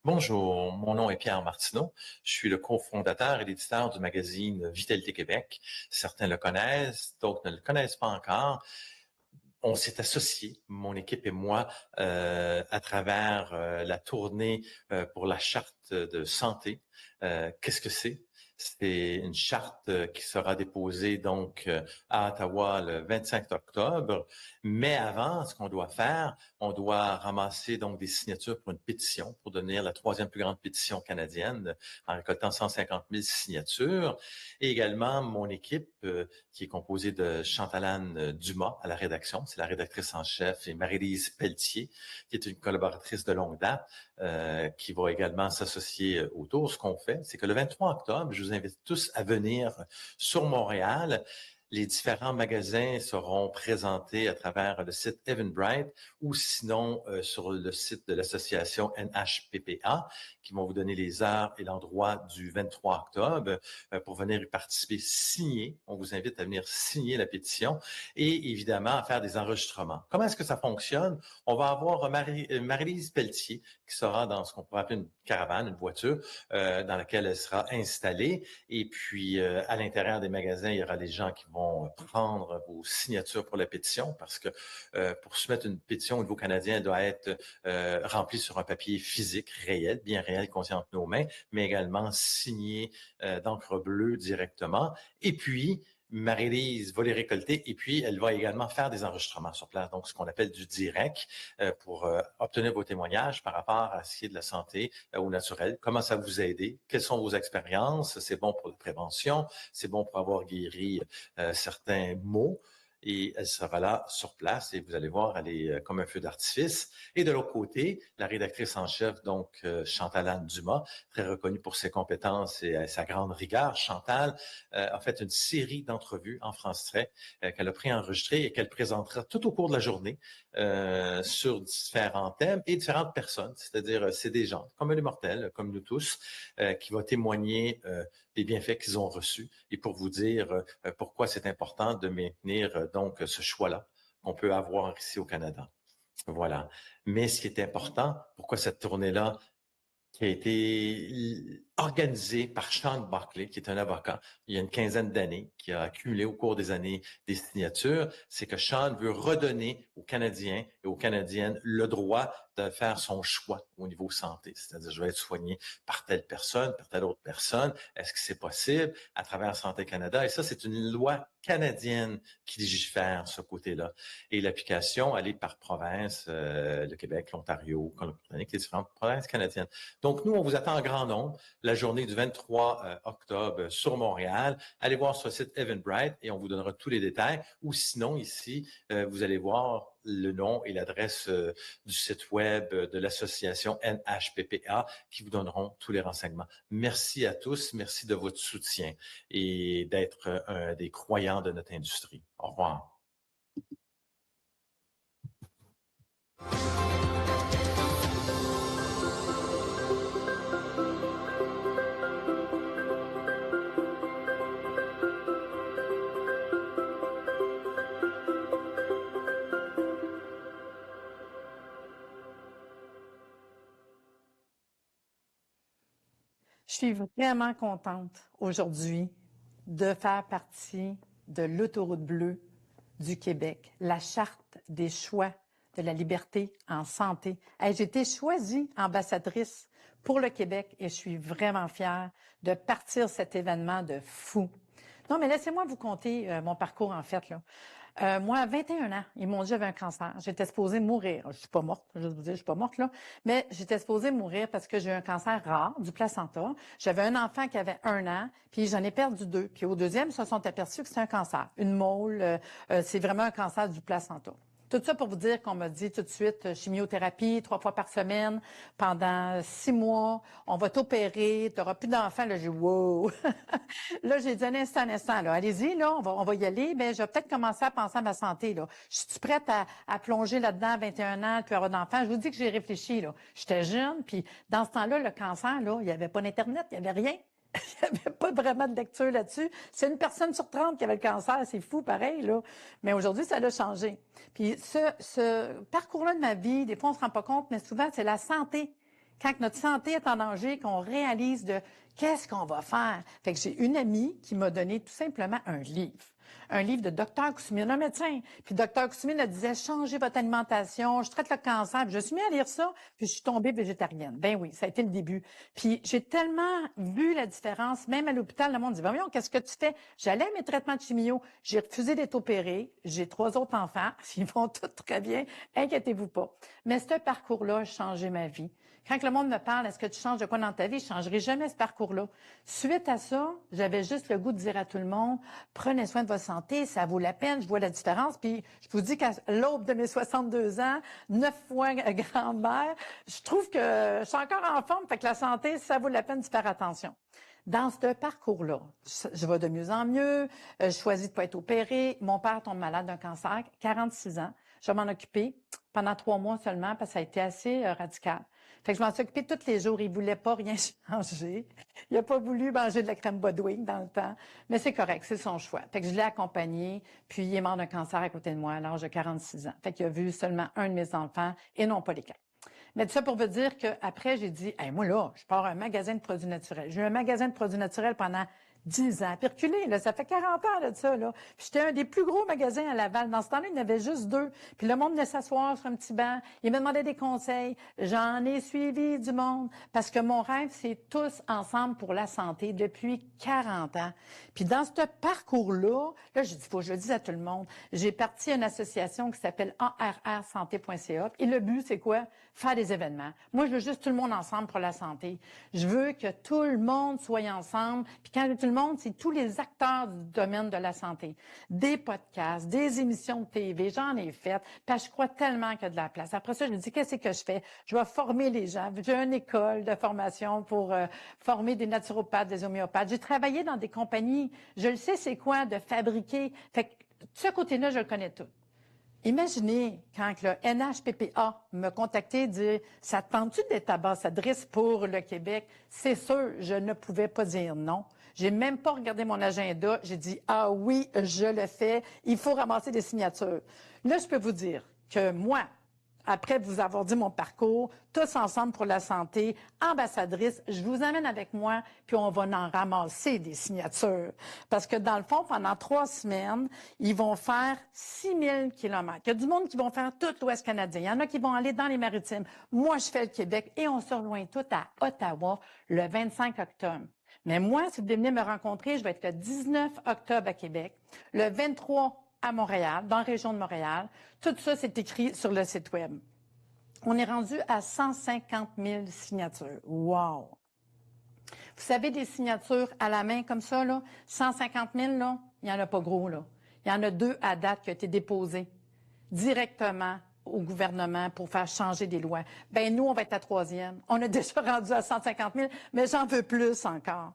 Bonjour, mon nom est Pierre Martineau. Je suis le cofondateur et l'éditeur du magazine Vitalité Québec. Certains le connaissent, d'autres ne le connaissent pas encore. On s'est associés, mon équipe et moi, à travers la tournée pour la charte de santé. Qu'est-ce que c'est? C'est une charte qui sera déposée donc à Ottawa le 25 octobre. Mais avant, ce qu'on doit faire, on doit ramasser donc des signatures pour une pétition pour devenir la troisième plus grande pétition canadienne en récoltant 150 000 signatures. Et également, mon équipe qui est composée de Chantal-Anne Dumas à la rédaction, c'est la rédactrice en chef, et Marie-Lise Pelletier, qui est une collaboratrice de longue date, qui va également s'associer autour. Ce qu'on fait, c'est que le 23 octobre, je vous invite tous à venir sur Montréal. Les différents magasins seront présentés à travers le site Eventbrite ou sinon sur le site de l'association NHPPA qui vont vous donner les heures et l'endroit du 23 octobre pour venir y participer, signer. On vous invite à venir signer la pétition et évidemment à faire des enregistrements. Comment est-ce que ça fonctionne? On va avoir Marie-Lise Pelletier qui sera dans ce qu'on pourrait appeler une caravane, une voiture dans laquelle elle sera installée. Et puis, à l'intérieur des magasins, il y aura des gens qui vont prendre vos signatures pour la pétition parce que pour soumettre une pétition au niveau canadien, elle doit être remplie sur un papier physique, réel, bien réel, conscient entre nos mains, mais également signée d'encre bleue directement. Et puis, Marie-Lise va les récolter et puis elle va également faire des enregistrements sur place, donc ce qu'on appelle du direct pour obtenir vos témoignages par rapport à ce qui est de la santé au naturel. Comment ça vous a aidé? Quelles sont vos expériences? C'est bon pour la prévention, c'est bon pour avoir guéri certains maux. Et elle sera là sur place et vous allez voir, elle est comme un feu d'artifice. Et de l'autre côté, la rédactrice en chef, donc Chantal-Anne Dumas, très reconnue pour ses compétences et sa grande rigueur. Chantal a fait une série d'entrevues en français qu'elle a préenregistrées et qu'elle présentera tout au cours de la journée sur différents thèmes et différentes personnes. C'est-à-dire, c'est des gens, comme les mortels, comme nous tous, qui vont témoigner des bienfaits qu'ils ont reçus et pour vous dire pourquoi c'est important de maintenir donc ce choix-là qu'on peut avoir ici au Canada. Voilà. Mais ce qui est important, pourquoi cette tournée-là qui a été organisée par Sean Barclay, qui est un avocat, il y a une quinzaine d'années, qui a accumulé au cours des années des signatures, c'est que Sean veut redonner aux Canadiens et aux Canadiennes le droit de faire son choix au niveau santé. C'est-à-dire, je vais être soigné par telle personne, par telle autre personne. Est-ce que c'est possible à travers Santé Canada? Et ça, c'est une loi canadienne qui légifère ce côté-là. Et l'application, elle est par province, le Québec, l'Ontario, Colombie-Britannique, les différentes provinces canadiennes. Donc, nous, on vous attend en grand nombre la journée du 23 octobre sur Montréal. Allez voir sur le site Eventbrite et on vous donnera tous les détails. Ou sinon, ici, vous allez voir le nom et l'adresse du site web de l'association NHPPA qui vous donneront tous les renseignements. Merci à tous. Merci de votre soutien et d'être un des croyants de notre industrie. Au revoir. Je suis vraiment contente aujourd'hui de faire partie de l'autoroute bleue du Québec, la charte des choix de la liberté en santé. Hey, j'ai été choisie ambassadrice pour le Québec et je suis vraiment fière de partir cet événement de fou. Non, mais laissez-moi vous conter mon parcours en fait, là. Moi, à 21 ans, ils m'ont dit que j'avais un cancer. J'étais supposée mourir. Je suis pas morte, je vais vous dire, je suis pas morte, là. Mais j'étais supposée mourir parce que j'ai eu un cancer rare du placenta. J'avais un enfant qui avait 1 an, puis j'en ai perdu 2. Puis au deuxième, ils se sont aperçus que c'est un cancer. Une mole, c'est vraiment un cancer du placenta. Tout ça pour vous dire qu'on m'a dit tout de suite chimiothérapie 3 fois par semaine pendant 6 mois. On va t'opérer, t'auras plus d'enfants. Là, j'ai wow. Là, j'ai dit un instant, là. Allez-y, là, on va y aller. Mais je vais peut-être commencer à penser à ma santé, là. Je suis prête à plonger là-dedans à 21 ans, puis avoir d'enfants. Je vous dis que j'ai réfléchi, là. J'étais jeune, puis dans ce temps-là, le cancer, là, il n'y avait pas d'Internet, il n'y avait rien. Il n'y avait pas vraiment de lecture là-dessus. C'est une personne sur 30 qui avait le cancer. C'est fou, pareil, là. Mais aujourd'hui, ça a changé. Puis ce parcours-là de ma vie, des fois, on se rend pas compte, mais souvent, c'est la santé quand notre santé est en danger, qu'on réalise de qu'est-ce qu'on va faire. Fait que j'ai une amie qui m'a donné tout simplement un livre. Un livre de Dr Kousmine, un médecin. Puis Dr Kousmine elle disait, changez votre alimentation, je traite le cancer. Puis je suis mis à lire ça, puis je suis tombée végétarienne. Ben oui, ça a été le début. Puis j'ai tellement vu la différence, même à l'hôpital, le monde dit, voyons, qu'est-ce que tu fais? J'allais à mes traitements de chimio, j'ai refusé d'être opérée, j'ai 3 autres enfants, ils vont tous très bien, inquiétez-vous pas. Mais ce parcours-là a changé ma vie. Quand le monde me parle, est-ce que tu changes de quoi dans ta vie? Je ne changerai jamais ce parcours-là. Suite à ça, j'avais juste le goût de dire à tout le monde, prenez soin de votre santé, ça vaut la peine, je vois la différence. Puis je vous dis qu'à l'aube de mes 62 ans, 9 fois grand-mère, je trouve que je suis encore en forme, fait que la santé, ça vaut la peine d'y faire attention. Dans ce parcours-là, je vais de mieux en mieux, je choisis de ne pas être opérée. Mon père tombe malade d'un cancer, 46 ans. Je vais m'en occuper pendant 3 mois seulement parce que ça a été assez radical. Fait que je m'en suis occupée tous les jours. Il voulait pas rien changer. Il a pas voulu manger de la crème Bodwig dans le temps. Mais c'est correct, c'est son choix. Fait que je l'ai accompagné, puis il est mort d'un cancer à côté de moi à l'âge de 46 ans. Fait qu'il a vu seulement un de mes enfants et non pas les 4. Mais tout ça pour vous dire qu'après, j'ai dit, hey, moi là, je pars à un magasin de produits naturels. J'ai eu un magasin de produits naturels pendant 10 ans. Puis reculé, là, ça fait 40 ans de ça, là. Puis j'étais un des plus gros magasins à Laval. Dans ce temps-là, il y en avait juste 2. Puis le monde venait s'asseoir sur un petit banc. Il me demandait des conseils. J'en ai suivi du monde. Parce que mon rêve, c'est tous ensemble pour la santé depuis 40 ans. Puis dans ce parcours-là, là, je dis, faut que je le dise à tout le monde. J'ai parti à une association qui s'appelle arrsanté.ca. Et le but, c'est quoi? Faire des événements. Moi, je veux juste tout le monde ensemble pour la santé. Je veux que tout le monde soit ensemble. Puis quand je dis tout le monde, c'est tous les acteurs du domaine de la santé. Des podcasts, des émissions de TV, j'en ai fait. Puis je crois tellement qu'il y a de la place. Après ça, je me dis, qu'est-ce que je fais? Je vais former les gens. J'ai une école de formation pour former des naturopathes, des homéopathes. J'ai travaillé dans des compagnies. Je le sais, c'est quoi de fabriquer. Fait que ce côté-là, je le connais tout. Imaginez quand le NHPPA m'a contacté et dit « Ça te tente-tu d'être ambassadrice pour le Québec? » C'est sûr, je ne pouvais pas dire non. J'ai même pas regardé mon agenda. J'ai dit « Ah oui, je le fais. Il faut ramasser des signatures. » Là, je peux vous dire que moi, après vous avoir dit mon parcours, tous ensemble pour la santé, ambassadrice, je vous amène avec moi, puis on va en ramasser des signatures. Parce que dans le fond, pendant 3 semaines, ils vont faire 6000 kilomètres. Il y a du monde qui vont faire tout l'Ouest canadien. Il y en a qui vont aller dans les Maritimes. Moi, je fais le Québec et on se rejoint tous à Ottawa le 25 octobre. Mais moi, si vous voulez venir me rencontrer, je vais être le 19 octobre à Québec, le 23 à Montréal, dans la région de Montréal. Tout ça, c'est écrit sur le site Web. On est rendu à 150 000 signatures. Wow! Vous savez, des signatures à la main comme ça, là, 150 000, là, il n'y en a pas gros, là. Il y en a 2 à date qui ont été déposées directement au gouvernement pour faire changer des lois. Ben nous, on va être à 3e. On a déjà rendu à 150 000, mais j'en veux plus encore.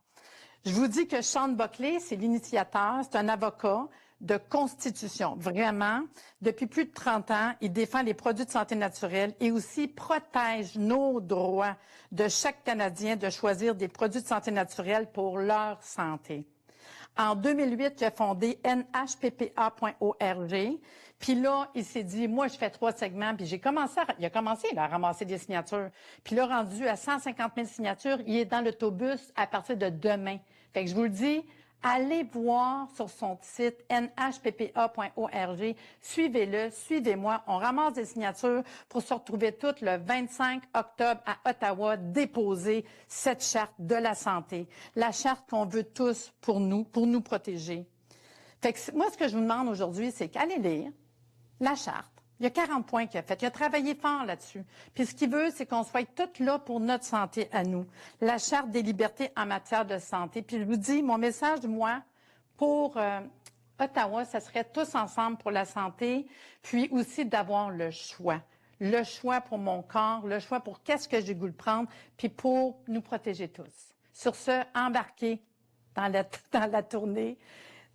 Je vous dis que Sean Buckley, c'est l'initiateur, c'est un avocat de constitution. Vraiment, depuis plus de 30 ans, il défend les produits de santé naturelle et aussi protège nos droits de chaque Canadien de choisir des produits de santé naturelle pour leur santé. En 2008, il a fondé nhppa.org. Puis là, il s'est dit, moi, je fais 3 segments. Puis il a commencé là, à ramasser des signatures. Puis là, rendu à 150 000 signatures, il est dans l'autobus à partir de demain. Fait que je vous le dis, allez voir sur son site nhppa.org. Suivez-le, suivez-moi. On ramasse des signatures pour se retrouver toutes le 25 octobre à Ottawa, déposer cette charte de la santé. La charte qu'on veut tous pour nous protéger. Fait que moi, ce que je vous demande aujourd'hui, c'est qu'allez lire la charte. Il y a 40 points qu'il a fait. Il a travaillé fort là-dessus. Puis ce qu'il veut, c'est qu'on soit tous là pour notre santé à nous. La Charte des libertés en matière de santé. Puis je vous dis, mon message, moi, pour Ottawa, ça serait tous ensemble pour la santé, puis aussi d'avoir le choix. Le choix pour mon corps, le choix pour qu'est-ce que j'ai goût de prendre, puis pour nous protéger tous. Sur ce, embarquez dans la tournée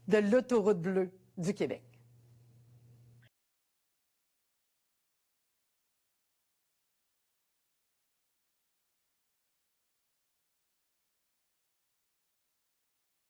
de l'autoroute bleue du Québec.